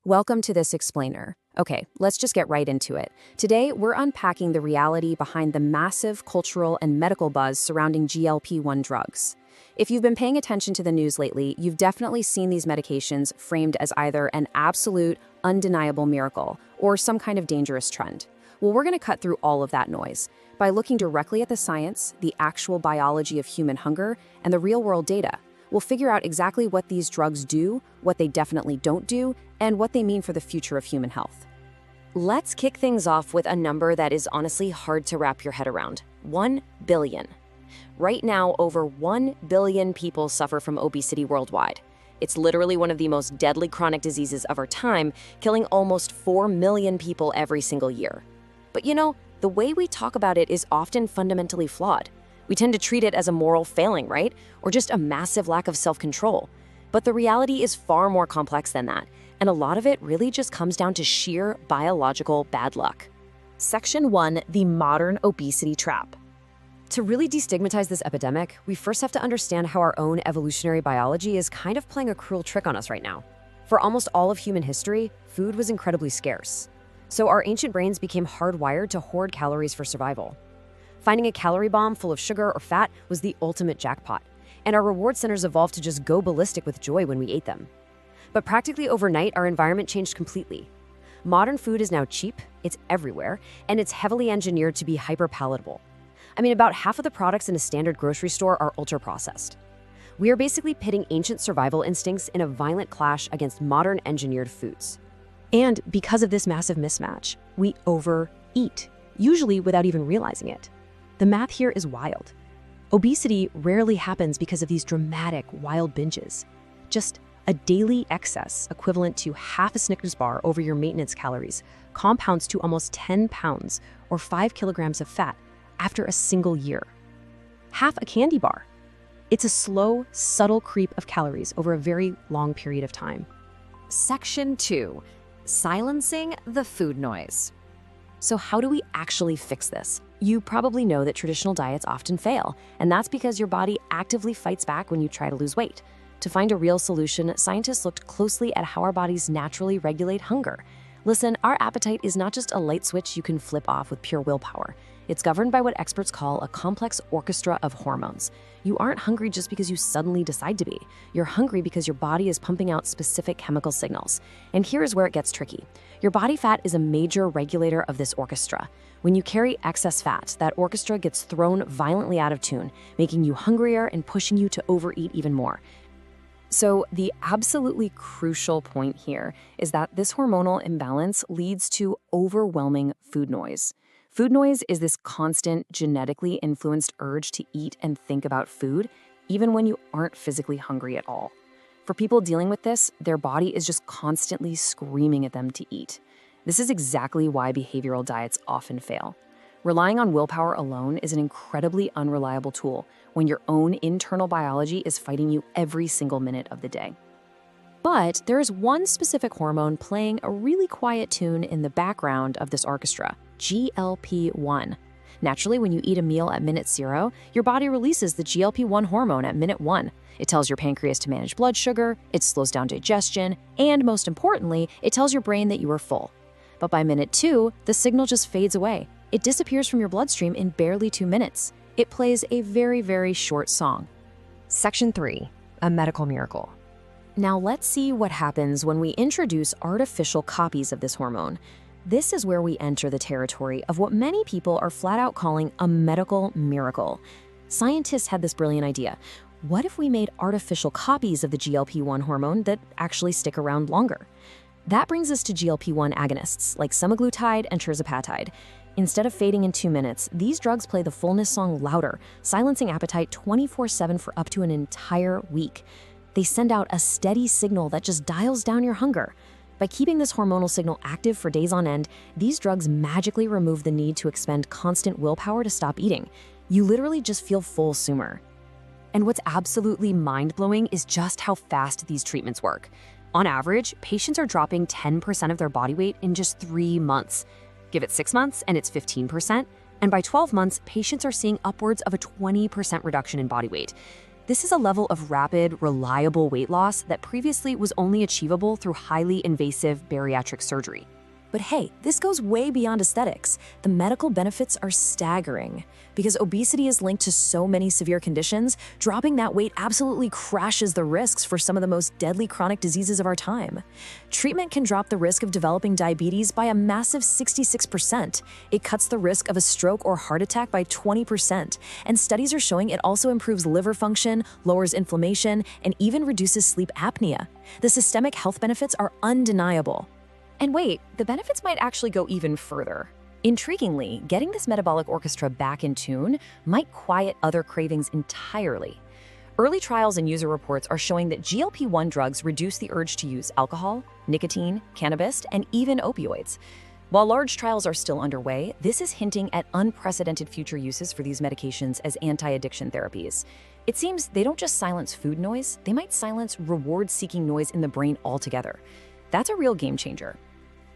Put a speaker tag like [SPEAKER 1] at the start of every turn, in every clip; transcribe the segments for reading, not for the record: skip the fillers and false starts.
[SPEAKER 1] Welcome to this explainer. Okay, let's just get right into it. Today, we're unpacking the reality behind the massive cultural and medical buzz surrounding GLP-1 drugs. If you've been paying attention to the news lately, you've definitely seen these medications framed as either an absolute, undeniable miracle or some kind of dangerous trend. Well, we're going to cut through all of that noise by looking directly at the science, the actual biology of human hunger, and the real-world data. We'll figure out exactly what these drugs do, what they definitely don't do, and what they mean for the future of human health.
[SPEAKER 2] Let's kick things off with a number that is honestly hard to wrap your head around: 1 billion. Right now, over 1 billion people suffer from obesity worldwide. It's literally one of the most deadly chronic diseases of our time, killing almost 4 million people every single year. But the way we talk about it is often fundamentally flawed. We tend to treat it as a moral failing, right? Or just a massive lack of self-control. But the reality is far more complex than that, and a lot of it really just comes down to sheer biological bad luck.
[SPEAKER 3] Section 1, the modern obesity trap.
[SPEAKER 1] To really destigmatize this epidemic, we first have to understand how our own evolutionary biology is kind of playing a cruel trick on us right now. For almost all of human history, food was incredibly scarce. So our ancient brains became hardwired to hoard calories for survival. Finding a calorie bomb full of sugar or fat was the ultimate jackpot, and our reward centers evolved to just go ballistic with joy when we ate them. But practically overnight, our environment changed completely. Modern food is now cheap, it's everywhere, and it's heavily engineered to be hyper-palatable. I mean, about half of the products in a standard grocery store are ultra-processed. We are basically pitting ancient survival instincts in a violent clash against modern engineered foods. And because of this massive mismatch, we overeat, usually without even realizing it. The math here is wild. Obesity rarely happens because of these dramatic, wild binges. Just a daily excess equivalent to half a Snickers bar over your maintenance calories compounds to almost 10 pounds or 5 kilograms of fat after a single year. Half a candy bar. It's a slow, subtle creep of calories over a very long period of time.
[SPEAKER 3] Section 2, silencing the food noise.
[SPEAKER 1] So how do we actually fix this? You probably know that traditional diets often fail, and that's because your body actively fights back when you try to lose weight. To find a real solution, scientists looked closely at how our bodies naturally regulate hunger. Listen, our appetite is not just a light switch you can flip off with pure willpower. It's governed by what experts call a complex orchestra of hormones. You aren't hungry just because you suddenly decide to be. You're hungry because your body is pumping out specific chemical signals. And here's where it gets tricky. Your body fat is a major regulator of this orchestra. When you carry excess fat, that orchestra gets thrown violently out of tune, making you hungrier and pushing you to overeat even more. So the absolutely crucial point here is that this hormonal imbalance leads to overwhelming food noise. Food noise is this constant, genetically influenced urge to eat and think about food, even when you aren't physically hungry at all. For people dealing with this, their body is just constantly screaming at them to eat. This is exactly why behavioral diets often fail. Relying on willpower alone is an incredibly unreliable tool when your own internal biology is fighting you every single minute of the day. But there is one specific hormone playing a really quiet tune in the background of this orchestra: GLP-1. Naturally, when you eat a meal at minute 0, your body releases the GLP-1 hormone at minute 1. It tells your pancreas to manage blood sugar, it slows down digestion, and most importantly, it tells your brain that you are full. But by minute 2, the signal just fades away. It disappears from your bloodstream in barely 2 minutes. It plays a very, very short song.
[SPEAKER 3] Section 3, a medical miracle.
[SPEAKER 1] Now let's see what happens when we introduce artificial copies of this hormone. This is where we enter the territory of what many people are flat out calling a medical miracle. Scientists had this brilliant idea. What if we made artificial copies of the GLP-1 hormone that actually stick around longer? That brings us to GLP-1 agonists like semaglutide and tirzepatide. Instead of fading in 2 minutes, these drugs play the fullness song louder, silencing appetite 24/7 for up to an entire week. They send out a steady signal that just dials down your hunger. By keeping this hormonal signal active for days on end, these drugs magically remove the need to expend constant willpower to stop eating. You literally just feel full sooner. And what's absolutely mind-blowing is just how fast these treatments work. On average, patients are dropping 10% of their body weight in just 3 months. Give it 6 months and it's 15%, and by 12 months, patients are seeing upwards of a 20% reduction in body weight. This is a level of rapid, reliable weight loss that previously was only achievable through highly invasive bariatric surgery. But hey, this goes way beyond aesthetics. The medical benefits are staggering. Because obesity is linked to so many severe conditions, dropping that weight absolutely crashes the risks for some of the most deadly chronic diseases of our time. Treatment can drop the risk of developing diabetes by a massive 66%. It cuts the risk of a stroke or heart attack by 20%. And studies are showing it also improves liver function, lowers inflammation, and even reduces sleep apnea. The systemic health benefits are undeniable. And wait, the benefits might actually go even further. Intriguingly, getting this metabolic orchestra back in tune might quiet other cravings entirely. Early trials and user reports are showing that GLP-1 drugs reduce the urge to use alcohol, nicotine, cannabis, and even opioids. While large trials are still underway, this is hinting at unprecedented future uses for these medications as anti-addiction therapies. It seems they don't just silence food noise, they might silence reward-seeking noise in the brain altogether. That's a real game changer.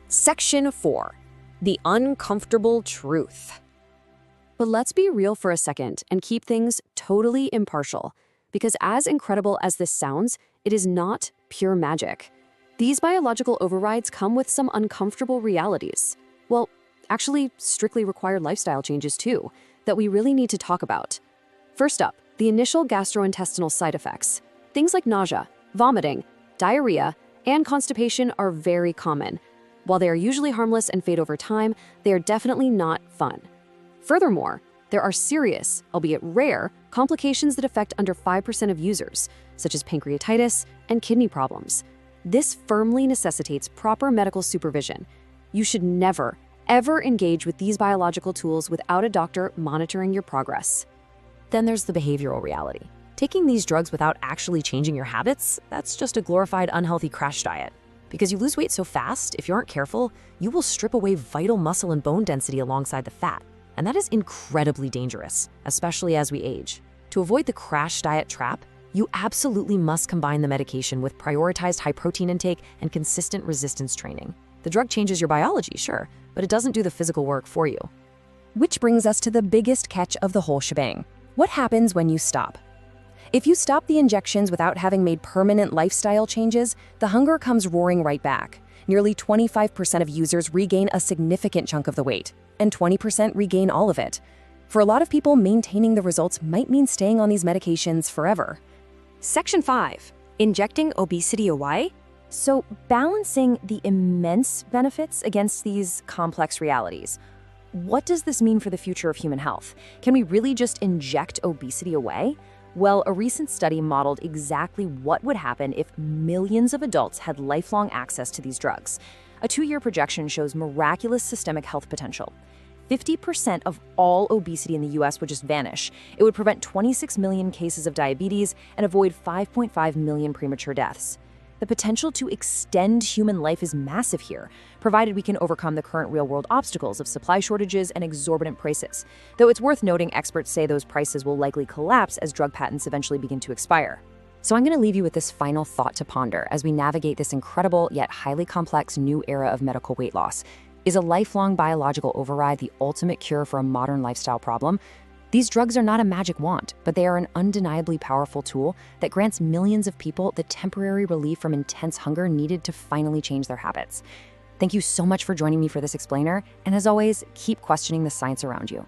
[SPEAKER 2] Section 4. The uncomfortable truth.
[SPEAKER 1] But let's be real for a second and keep things totally impartial, because as incredible as this sounds, it is not pure magic. These biological overrides come with some uncomfortable realities. Well, actually, strictly required lifestyle changes too, that we really need to talk about. First up, the initial gastrointestinal side effects. Things like nausea, vomiting, diarrhea, and constipation are very common. While they are usually harmless and fade over time, they are definitely not fun. Furthermore, there are serious, albeit rare, complications that affect under 5% of users, such as pancreatitis and kidney problems. This firmly necessitates proper medical supervision. You should never, ever engage with these biological tools without a doctor monitoring your progress. Then there's the behavioral reality. Taking these drugs without actually changing your habits, that's just a glorified unhealthy crash diet. Because you lose weight so fast, if you aren't careful, you will strip away vital muscle and bone density alongside the fat. And that is incredibly dangerous, especially as we age. To avoid the crash diet trap, you absolutely must combine the medication with prioritized high protein intake and consistent resistance training. The drug changes your biology, sure, but it doesn't do the physical work for you.
[SPEAKER 2] Which brings us to the biggest catch of the whole shebang. What happens when you stop? If you stop the injections without having made permanent lifestyle changes, the hunger comes roaring right back. Nearly 25% of users regain a significant chunk of the weight, and 20% regain all of it. For a lot of people, maintaining the results might mean staying on these medications forever.
[SPEAKER 1] Section 5. Injecting obesity away?
[SPEAKER 2] So, balancing the immense benefits against these complex realities. What does this mean for the future of human health? Can we really just inject obesity away? Well, a recent study modeled exactly what would happen if millions of adults had lifelong access to these drugs. A 2-year projection shows miraculous systemic health potential. 50% of all obesity in the US would just vanish. It would prevent 26 million cases of diabetes and avoid 5.5 million premature deaths. The potential to extend human life is massive here, provided we can overcome the current real-world obstacles of supply shortages and exorbitant prices. Though it's worth noting experts say those prices will likely collapse as drug patents eventually begin to expire. So I'm going to leave you with this final thought to ponder as we navigate this incredible yet highly complex new era of medical weight loss. Is a lifelong biological override the ultimate cure for a modern lifestyle problem? These drugs are not a magic wand, but they are an undeniably powerful tool that grants millions of people the temporary relief from intense hunger needed to finally change their habits. Thank you so much for joining me for this explainer, and as always, keep questioning the science around you.